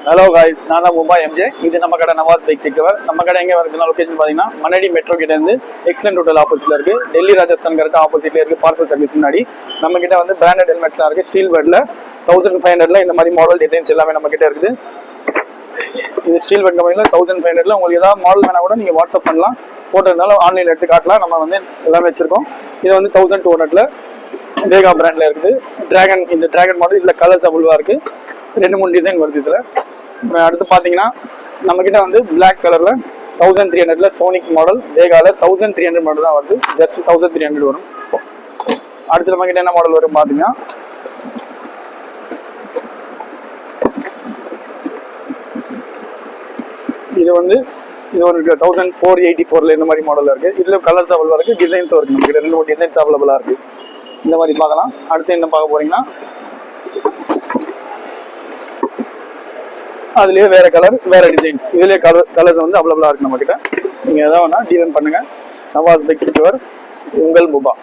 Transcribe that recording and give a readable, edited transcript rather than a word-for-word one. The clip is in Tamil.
ஹலோ காய்ஸ், நான் தான் மும்பா எம்ஜே. இது நம்ம கடை நவாஸ் பைக் செக்டர். நம்ம கடை எங்கே வருதுன்னா லொக்கேஷன் பார்த்தீங்கன்னா மணடி மெட்ரோ கிட்ட இருந்து எக்ஸலன்ட் ஹோட்டல் ஆப்போசிட்ல இருக்கு. டெல்லி ராஜஸ்தான் கரெக்டாக ஆப்போசிட்ல இருக்கு. பார்சல் சர்வீஸ் முன்னாடி நம்ம கிட்ட வந்து பிராண்டட் ஹெல்மெட்லாம் இருக்கு. ஸ்டீல் பெட்ல 1500 இந்த மாதிரி மாடல் டிசைன்ஸ் எல்லாமே நம்ம கிட்ட இருக்குது. இது ஸ்டீல் பெட் கம்பெனியில் 1500 உங்களுக்கு ஏதாவது மாடல் வேணா கூட நீங்கள் வாட்ஸ்அப் பண்ணலாம். ஃபோட்டோ இருந்தாலும் ஆன்லைனில் எடுத்து காட்டலாம். நம்ம வந்து எல்லாமே வச்சிருக்கோம். இது வந்து 1200 வேகா பிராண்ட்ல இருக்குது. இந்த டிராகன் மாடல் இதில் கலர்ஸ் அவ்வளோவா இருக்கு. 2-3 டிசைன் வருது இதில். அடுத்து பார்த்தீங்கன்னா நம்மக்கிட்ட வந்து பிளாக் கலரில் 1300 சோனிக் மாடல் வேகால 1300 மாடல் தான் வருது. ஜஸ்ட் 1300 வரும். அடுத்து நம்மக்கிட்ட என்ன மாடல் வரும் பார்த்தீங்கன்னா இது ஒரு 1484 இந்த மாதிரி மாடல் இருக்கு. இதுல கலர்ஸ் அவைலபிளா இருக்கு, டிசைன்ஸும் இருக்கு. நமக்கு 2-3 டிசைன்ஸ் அவைலபிளா இருக்கு. இந்த மாதிரி பார்க்கலாம். அடுத்து என்ன பார்க்க போறீங்கன்னா அதுலயே வேற கலர் வேற டிசைன், இதுலயே கலர்ஸ் வந்து அவைலபிளா இருக்கு நம்ம கிட்ட. நீங்க ஏதாவது டிஎம் பண்ணுங்க. நவாஸ் பைக் செக்டர், உங்கள் முபா.